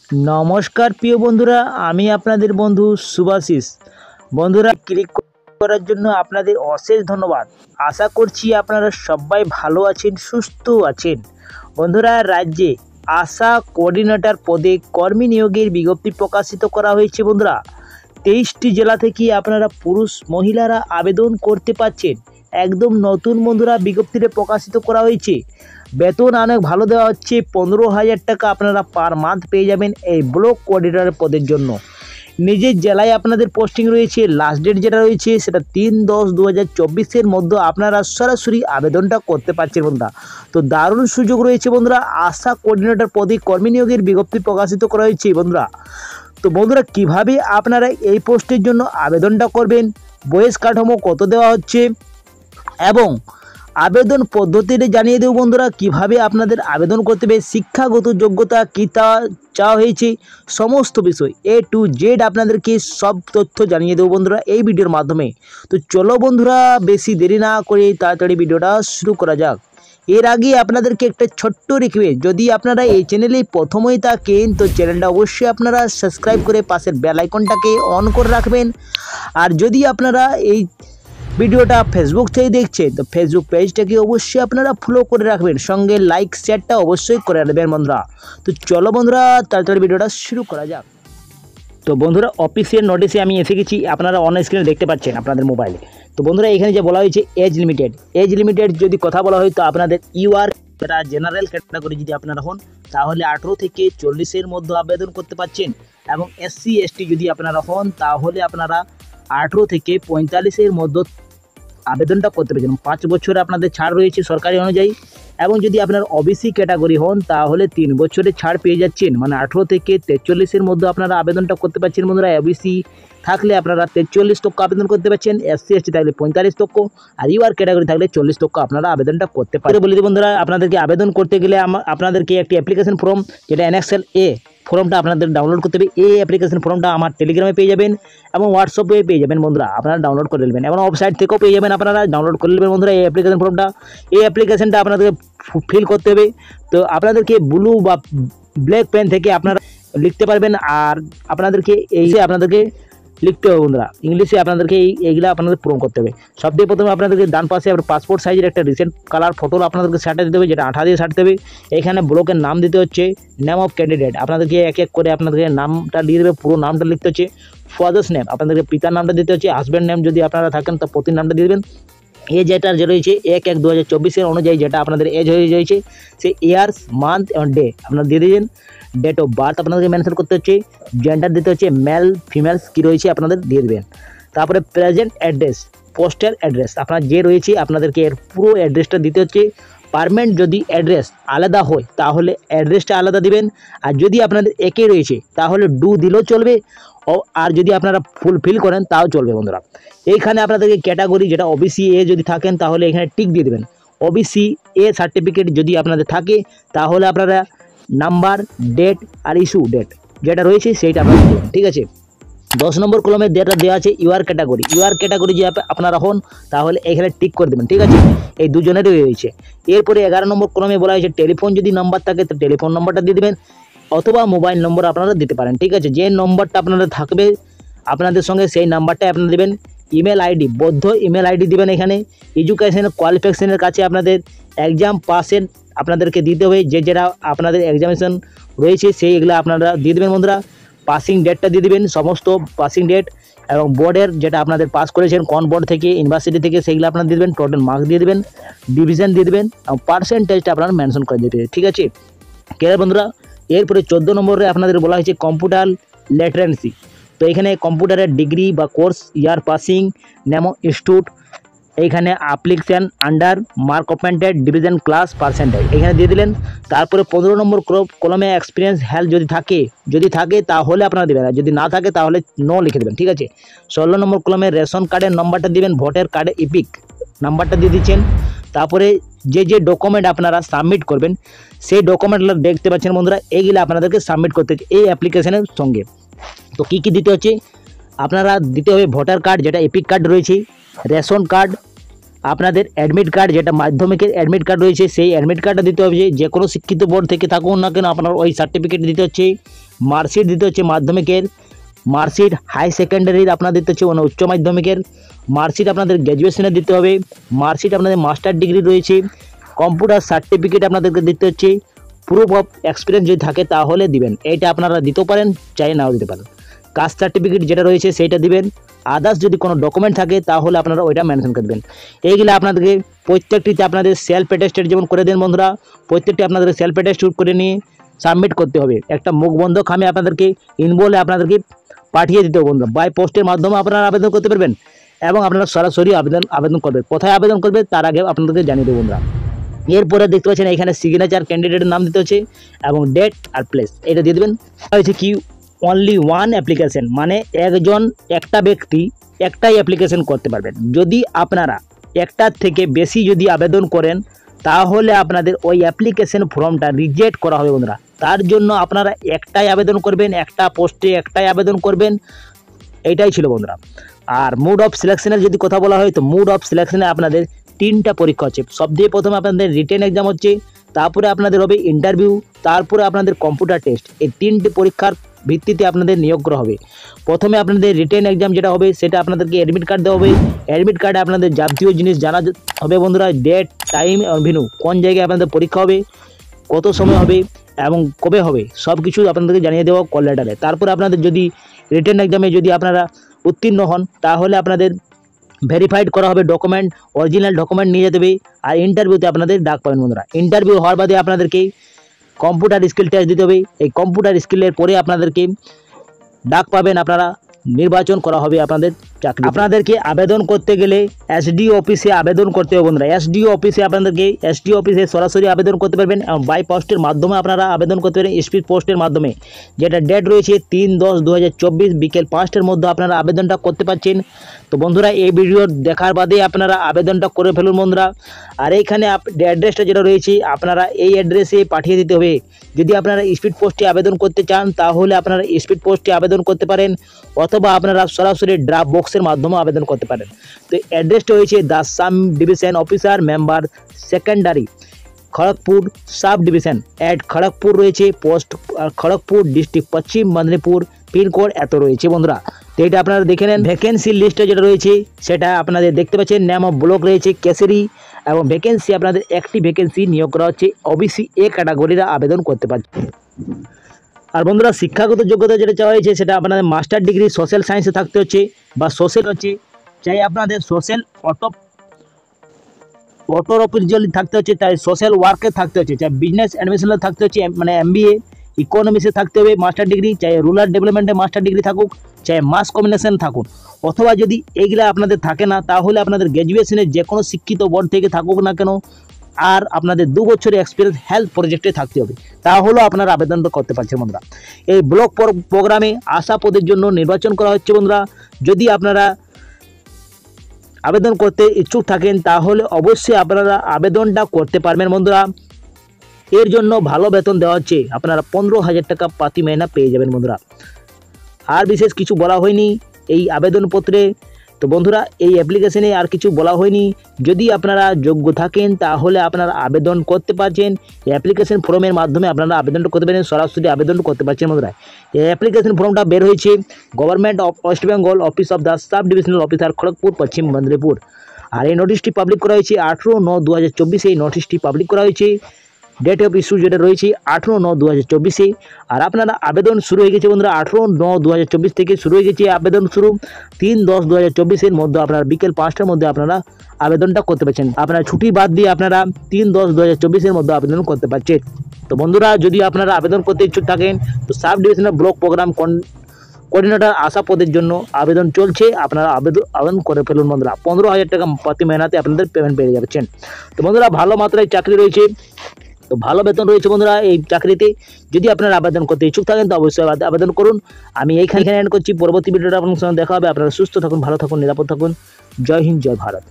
নমস্কার প্রিয় বন্ধুরা, আমি আপনাদের বন্ধু শুভাশিস। বন্ধুরা, ক্লিক করার জন্য আপনাদের অশেষ ধন্যবাদ। আশা করছি আপনারা সবাই ভালো আছেন, সুস্থ আছেন। বন্ধুরা, রাজ্যে আশা কোঅর্ডিনেটর পদে কর্মী নিয়োগের বিজ্ঞপ্তি প্রকাশিত করা হয়েছে। বন্ধুরা, 23টি জেলা থেকে আপনারা পুরুষ মহিলারা আবেদন করতে পারছেন। একদম নতুন বন্ধুরা, বিজ্ঞপ্তিতে প্রকাশিত করা হয়েছে। বেতন অনেক ভালো দেওয়া হচ্ছে, 15,000 টাকা আপনারা পার মান্থ পেয়ে যাবেন এই ব্লক কোঅর্ডিনেটর পদের জন্য। নিজের জেলায় আপনাদের পোস্টিং রয়েছে। লাস্ট ডেট যেটা রয়েছে সেটা 3/10/2024 মধ্যে আপনারা সরাসরি আবেদনটা করতে পারছেন। বন্ধুরা, তো দারুণ সুযোগ রয়েছে। বন্ধুরা, আশা কোঅর্ডিনেটর পদে কর্মী নিয়োগের বিজ্ঞপ্তি প্রকাশিত করা হয়েছে। বন্ধুরা, তো বন্ধুরা, কিভাবে আপনারা এই পোস্টের জন্য আবেদনটা করবেন, বয়স কাঠামো কত দেওয়া হচ্ছে এবং আবেদন পদ্ধতিটা জানিয়ে দেব। বন্ধুরা, কিভাবে আপনাদের আবেদন করতে হবে, শিক্ষাগত যোগ্যতা কী তা চাওয়া হয়েছে, সমস্ত বিষয় A to Z আপনাদেরকে সব তথ্য জানিয়ে দেবো বন্ধুরা এই ভিডিওর মাধ্যমে। তো চলো বন্ধুরা, বেশি দেরি না করে তাড়াতাড়ি ভিডিওটা শুরু করা যাক। এর আগে আপনাদেরকে একটা ছোট্ট রিকোয়েস্ট, যদি আপনারা এই চ্যানেলে প্রথমেই থাকেন তো চ্যানেলটা অবশ্যই আপনারা সাবস্ক্রাইব করে পাশের বেল আইকনটাকে অন করে রাখবেন। আর যদি আপনারা এই ভিডিওটা ফেসবুক থেকে দেখছেন তো ফেসবুক পেজটাকে অবশ্যই আপনারা ফলো করে রাখবেন, সঙ্গে লাইক শেয়ারটা অবশ্যই করে রাখবেন বন্ধুরা। তো চলো বন্ধুরা, তাড়াতাড়ি ভিডিওটা শুরু করা যাক। তো বন্ধুরা, অফিসিয়াল নোটিশে আমি এসে গেছি, আপনারা অন স্ক্রিনে দেখতে পাচ্ছেন আপনাদের মোবাইলে। তো বন্ধুরা, এখানে যে বলা হয়েছে এজ লিমিটেড যদি কথা বলা হয় তো আপনাদের ইউআর যেটা জেনারেল ক্যাটাগরি যদি আপনারা হন তাহলে 18 থেকে 40-এর মধ্যে আবেদন করতে পারছেন, এবং SC ST যদি আপনারা হন তাহলে আপনারা 18 থেকে 45-এর মধ্যে আবেদনটা করতে পারছেন। 5 বছরে আপনাদের ছাড় রয়েছে সরকারি অনুযায়ী, এবং যদি আপনার OBC ক্যাটাগরি হন তাহলে 3 বছরের ছাড় পেয়ে যাচ্ছেন, মানে 18 থেকে 43-এর মধ্যে আপনারা আবেদনটা করতে পারছেন। বন্ধুরা, OBC থাকলে আপনারা 43 টাকা আবেদন করতে পারছেন, SC ST থাকলে 45 টাকা, আর ইউআর ক্যাটাগরি থাকলে 40 টাকা আপনারা আবেদনটা করতে পারেন। বলি বন্ধুরা, আপনাদেরকে আবেদন করতে গেলে আপনাদেরকে একটি অ্যাপ্লিকেশন ফর্ম যেটা NXL A ফর্মটা আপনাদের ডাউনলোড করতে হবে। এই অ্যাপ্লিকেশন ফর্মটা আমার টেলিগ্রামে পেয়ে যাবেন এবং হোয়াটসঅ্যাপে পেয়ে যাবেন। বন্ধুরা, আপনারা ডাউনলোড করে নেবেন এবং ওয়েবসাইট থেকেও পেয়ে যাবেন, আপনারা ডাউনলোড করে নেবেন। বন্ধুরা, এই অ্যাপ্লিকেশন ফর্মটা, এই অ্যাপ্লিকেশনটা আপনাদেরকে ফিল করতে হবে। তো আপনাদেরকে ব্লু বা ব্ল্যাক পেন থেকে আপনারা লিখতে পারবেন, আর আপনাদেরকে লিখতে হবে। বন্ধুরা, ইংলিশে আপনাদেরকে এইগুলো আপনাদের পূরণ করতে হবে। সবথেকে প্রথমে আপনাদেরকে ডান পাশে আপনার পাসপোর্ট সাইজের একটা রিসেন্ট কালার ফটো আপনাদেরকে সাঁটে দিতে হবে, যেটা 8 দিয়ে সাঁটতে হবে। এখানে ব্লকের নাম দিতে হচ্ছে, নেম অফ ক্যান্ডিডেট আপনাদেরকে এক এক করে আপনাদেরকে নামটা দিয়ে দেবে, পুরো নামটা লিখতে হচ্ছে। ফাদার্স নেম আপনাদেরকে পিতার নামটা দিতে হচ্ছে। হাজব্যান্ড নেম যদি আপনারা থাকেন তো পতির নামটা দিয়ে দেবেন। এজ যেটা যে রয়েছে 1/1/2024 অনুযায়ী যেটা আপনাদের এজ হয়ে রয়েছে সেই ইয়ার্স, মান্থ এবং ডে আপনারা দিয়ে দিবেন। ডেট অফ বার্থ আপনাদেরকে মেনশন করতে হচ্ছে। জেন্ডার দিতে হচ্ছে, মেল ফিমেলস কী রয়েছে আপনাদের দিয়ে দেবেন। তারপরে প্রেজেন্ট অ্যাড্রেস, পোস্টাল অ্যাড্রেস আপনার যে রয়েছে আপনাদেরকে এর পুরো অ্যাড্রেসটা দিতে হচ্ছে। পারমানেন্ট যদি অ্যাড্রেস আলাদা হয় তাহলে অ্যাড্রেসটা আলাদা দিবেন, আর যদি আপনাদের একই রয়েছে তাহলে ডু দিলেও চলবে, আর যদি আপনারা ফুলফিল করেন তাও চলবে। বন্ধুরা, এইখানে আপনাদেরকে ক্যাটাগরি যেটা OBC A যদি থাকেন তাহলে এখানে টিক দিয়ে দেবেন। OBC A সার্টিফিকেট যদি আপনাদের থাকে তাহলে আপনারা নাম্বার, ডেট আর ইস্যু ডেট যেটা রয়েছে সেইটা আপনারা দেবেন, ঠিক আছে। 10 নম্বর কলমে যেটা দেওয়া আছে ইউআর ক্যাটাগরি যে আপনারা হন তাহলে এখানে টিক করে দেবেন, ঠিক আছে। এই দুজনেরই রয়েছে। এরপরে 11 নম্বর কলমে বলা হয়েছে টেলিফোন যদি নাম্বার থাকে তো টেলিফোন নম্বরটা দিয়ে দেবেন, অথবা মোবাইল নম্বর আপনারা দিতে পারেন, ঠিক আছে। যে নম্বরটা আপনাদের থাকবে আপনাদের সঙ্গে সেই নাম্বারটাই আপনারা দেবেন। ইমেল আইডি, বদ্ধ ইমেল আইডি দিবেন। এখানে এডুকেশনের কোয়ালিফিকেশনের কাছে আপনাদের এক্সাম পাসের আপনাদেরকে দিতে হবে, যেটা আপনাদের এক্সামিনেশন রয়েছে সেইগুলো আপনারা দিয়ে দেবেন। বন্ধুরা, পাসিং ডেটটা দিয়ে দেবেন, সমস্ত পাসিং ডেট এবং বোর্ডের যেটা আপনাদের পাস করেছেন কোন বোর্ড থেকে, ইউনিভার্সিটি থেকে, সেইগুলো আপনারা দিয়ে দেবেন। টোটাল মার্কস দিয়ে দেবেন, ডিভিশন দিয়ে দেবেন এবং পার্সেন্টেজটা আপনারা মেনশন করে দিতে হবে, ঠিক আছে। ক্লিয়ার বন্ধুরা? এরপরে 14 নম্বরে আপনাদের বলা হয়েছে কম্পিউটার লিটারেসি। তো এখানে কম্পিউটারের ডিগ্রি বা course, year passing, name of institute, এইখানে application under mark obtained division class percentage এখানে দিয়ে দিলেন। তারপরে 15 নম্বর কলমে এক্সপিরিয়েন্স হেলথ যদি থাকে তাহলে আপনারা দেবেন, আর যদি না থাকে তাহলে নো লিখে দেবেন, ঠিক আছে। 16 নম্বর কলমে রেশন কার্ডের নম্বরটা দিবেন, ভোটার কার্ডে ইপিক নাম্বারটা দিয়ে দিচ্ছেন। তারপরে যে ডকুমেন্ট আপনারা সাবমিট করবেন সেই ডকুমেন্টগুলো দেখতে পাচ্ছেন বন্ধুরা, এইগুলো আপনাদেরকে সাবমিট করতে হচ্ছে এই অ্যাপ্লিকেশনের সঙ্গে। তো কী কী দিতে হচ্ছে, আপনারা দিতে হবে ভোটার কার্ড যেটা এপিক কার্ড রয়েছে, রেশন কার্ড, আপনাদের অ্যাডমিট কার্ড যেটা মাধ্যমিকের অ্যাডমিট কার্ড রয়েছে সেই অ্যাডমিট কার্ডটা দিতে হবে, যে কোনো শিক্ষিত বোর্ড থেকে থাকুন না কেন আপনার ওই সার্টিফিকেট দিতে হচ্ছে। মার্কশিট দিতে হচ্ছে মাধ্যমিকের, মার্কশিট হাই সেকেন্ডারির আপনার দিতে হচ্ছে উচ্চ মাধ্যমিকের, মার্কশিট আপনাদের গ্র্যাজুয়েশনের দিতে হবে, মার্কশিট আপনাদের মাস্টার ডিগ্রি রয়েছে, কম্পিউটার সার্টিফিকেট আপনাদেরকে দিতে হচ্ছে, প্রুফ অফ এক্সপিরিয়েন্স যদি থাকে তাহলে দিবেন, এইটা আপনারা দিতেও পারেন চাই নাও দিতে পারেন। কাস্ট সার্টিফিকেট যেটা রয়েছে সেইটা দিবেন, আদার্স যদি কোনো ডকুমেন্ট থাকে তাহলে আপনারা ওইটা মেনশন করে দেবেন। এইগুলো আপনাদেরকে প্রত্যেকটিতে আপনাদের সেলফ অ্যাটেস্টেড যেমন করে দেন বন্ধুরা, প্রত্যেকটি আপনাদের সেলফ অ্যাটেস্টেড করে নিয়ে সাবমিট করতে হবে। একটা মুখবন্ধ খামে আপনাদেরকে ইনবলে আপনাদেরকে পাঠিয়ে দিতে হবে বন্ধুরা। বাই পোস্টের মাধ্যমে আপনারা আবেদন করতে পারবেন এবং আপনারা সরাসরি আবেদন করবেন। কোথায় আবেদন করবে তার আগে আপনাদেরকে জানিয়ে দেবো বন্ধুরা। এরপরে দেখতে পাচ্ছেন এখানে সিগনেচার ক্যান্ডিডেটের নাম দিতে হচ্ছে এবং ডেট আর প্লেস এটা দিয়ে দেবেন। হয়েছে কি অনলি ওয়ান অ্যাপ্লিকেশন, মানে একটা ব্যক্তি একটাই অ্যাপ্লিকেশন করতে পারবেন। যদি আপনারা একটার থেকে বেশি যদি আবেদন করেন তাহলে আপনাদের ওই অ্যাপ্লিকেশন ফর্মটা রিজেক্ট করা হবে বন্ধুরা। তার জন্য আপনারা একটাই আবেদন করবেন, একটা পোস্টে একটাই আবেদন করবেন, এইটাই ছিল বন্ধুরা। আর মোড অফ সিলেকশনের যদি কথা বলা হয় তো মোড অফ সিলেকশনে আপনাদের 3টা পরীক্ষা হচ্ছে। সবথেকে প্রথমে আপনাদের রিটেন এক্সাম হচ্ছে, তারপরে আপনাদের হবে ইন্টারভিউ, তারপরে আপনাদের কম্পিউটার টেস্ট। এই 3টে পরীক্ষার ভিত্তিতে আপনাদের নিয়োগ করা হবে। প্রথমে আপনাদের রিটেন এক্সাম যেটা হবে সেটা আপনাদেরকে অ্যাডমিট কার্ড দেওয়া হবে। অ্যাডমিট কার্ডে আপনাদের যাবতীয় জিনিস জানা হবে বন্ধুরা, ডেট, টাইম, ভেন্যু, কোন জায়গায় আপনাদের পরীক্ষা হবে, কত সময় হবে এবং কবে হবে, সব কিছু আপনাদেরকে জানিয়ে দেওয়া কল লেটারে। তারপরে আপনাদের যদি রিটেন এক্সামে যদি আপনারা উত্তীর্ণ হন তাহলে আপনাদের ভেরিফাইড করা হবে ডকুমেন্ট, অরিজিনাল ডকুমেন্ট নিয়ে যেতে হবে। আর ইন্টারভিউতে আপনাদের ডাক পাবেন বন্ধুরা। ইন্টারভিউ হওয়ার বাদে আপনাদেরকে কম্পিউটার স্কিল টেস্ট দিতে হবে। এই কম্পিউটার স্কিলের পরে আপনাদেরকে ডাক পাবেন, আপনারা নির্বাচন করা হবে আপনাদের চাকরি। আপনাদেরকে আবেদন করতে গেলে এসডিও অফিসে আবেদন করতে হবে বন্ধুরা। এসডিও অফিসে সরাসরি আবেদন করতে পারবেন এবং বাই পোস্টের মাধ্যমে আপনারা আবেদন করতে পারেন, স্পিড পোস্টের মাধ্যমে। যেটা ডেট রয়েছে 3/10/2024 বিকেল 5টার মধ্যে আপনারা আবেদনটা করতে পারছেন। তো বন্ধুরা এই ভিডিও দেখার বাদে আপনারা আবেদনটা করে ফেলুন বন্ধুরা। আর এইখানে অ্যাড্রেসটা যেটা রয়েছে আপনারা এই অ্যাড্রেসে পাঠিয়ে দিতে হবে। যদি আপনারা স্পিড পোস্টে আবেদন করতে চান তাহলে আপনারা স্পিড পোস্টে আবেদন করতে পারেন, অথবা আপনারা সরাসরি ড্রপ বক্সের মাধ্যমে আবেদন করতে পারেন। তো অ্যাড্রেসটা হয়েছে the sub division officer member secondary Kharagpur sub division at Kharagpur রয়েছে, পোস্ট খড়গপুর, ডিস্ট্রিক্ট পশ্চিম মেদিনীপুর, পিনকোড এত রয়েছে বন্ধুরা। তো এটা আপনারা দেখে নেন। ভ্যাকেন্সি লিস্টে যেটা রয়েছে সেটা আপনাদের দেখতে পাচ্ছেন, নেম অফ ব্লক রয়েছে কেশরি এবং ভ্যাকেন্সি আপনাদের একটি ভ্যাকেন্সি নিয়োগ করা হচ্ছে, ওবিসি এ ক্যাটাগরিরা আবেদন করতে পারছে। আর বন্ধুরা শিক্ষাগত যোগ্যতা যেটা চাওয়া হয়েছে সেটা আপনাদের মাস্টার ডিগ্রি সোশ্যাল সায়েন্সে থাকতে হচ্ছে বা সোশ্যাল হচ্ছে, চাই আপনাদের সোশ্যাল অটোর অফিস যদি থাকতে হচ্ছে, তাই সোশ্যাল ওয়ার্কে থাকতে হচ্ছে, চাই বিজনেস অ্যাডমিনিস্ট্রেশনে থাকতে হচ্ছে, মানে MBA, ইকোনমিক্সে থাকতে হবে মাস্টার ডিগ্রি, চাই রুরাল ডেভেলপমেন্টে মাস্টার ডিগ্রি থাকুক, চাই মাস কমিউনিকেশন থাকুন। অথবা যদি এইগুলা আপনাদের থাকে না তাহলে আপনাদের গ্র্যাজুয়েশনের যে কোনো শিক্ষিত বোর্ড থেকে থাকুক না কেন আর আপনাদের 2 বছরের এক্সপিরিয়েন্স হেলথ প্রজেক্টে থাকতে হবে, তাহলেও আপনারা আবেদনটা করতে পারছেন বন্ধুরা। এই ব্লক প্রোগ্রামে আশা পদের জন্য নির্বাচন করা হচ্ছে বন্ধুরা। যদি আপনারা আবেদন করতে ইচ্ছুক থাকেন তাহলে অবশ্যই আপনারা আবেদনটা করতে পারবেন বন্ধুরা। এর জন্য ভালো বেতন দেওয়া হচ্ছে, আপনারা 15,000 টাকা প্রতি মাইনে পেয়ে যাবেন বন্ধুরা। আর বিশেষ কিছু বলা হয়নি এই আবেদনপত্রে। তো বন্ধুরা এই অ্যাপ্লিকেশনে আর কিছু বলা হয়নি। যদি আপনারা যোগ্য থাকেন তাহলে আপনারা আবেদন করতে পারছেন। এই অ্যাপ্লিকেশন ফর্মের মাধ্যমে আপনারা আবেদনটা করতে পারেন, সরাসরি আবেদন করতে পারছেন বন্ধুরা। এই অ্যাপ্লিকেশন ফর্মটা বের হয়েছে government of West Bengal, office of the sub divisional officer Kharagpur, পশ্চিম মেদিনীপুর। আর এই নোটিশটি পাবলিক করা হয়েছে 18/9/2024। এই নোটিশটি পাবলিক করা হয়েছে। ডেট অফ ইস্যু যেটা রয়েছে 18/9/2024। আর আপনারা আবেদন শুরু হয়ে গেছে বন্ধুরা, 18/9/2024 থেকে শুরু হয়ে গেছে আবেদন শুরু। 3/10/2024 মধ্যে আপনারা বিকেল 5টার মধ্যে আপনারা আবেদনটা করতে পারছেন। আপনারা ছুটি বাদ দিয়ে আপনারা 3/10/2024 মধ্যে আবেদন করতে পারছেন। তো বন্ধুরা যদি আপনারা আবেদন করতে ইচ্ছুক থাকেন তো sub divisional block programme coordinator ASHA পদের জন্য আবেদন চলছে, আপনারা আবেদন করে ফেলুন বন্ধুরা। 15,000 টাকা প্রতি মাইনাতে আপনাদের পেমেন্ট পেয়ে যাচ্ছেন। তো বন্ধুরা ভালো মাত্রায় চাকরি রয়েছে, তো ভালো বেতন রয়েছে বন্ধুরা এই চাকরিতে। যদি আপনারা আবেদন করতে ইচ্ছুক থাকেন তো অবশ্যই আবেদন করুন। আমি এইখানে এন্ড করছি, পরবর্তী ভিডিওটা আপনার সঙ্গে দেখা হবে। আপনারা সুস্থ থাকুন, ভালো থাকুন, নিরাপদ থাকুন। জয় হিন্দ, জয় ভারত।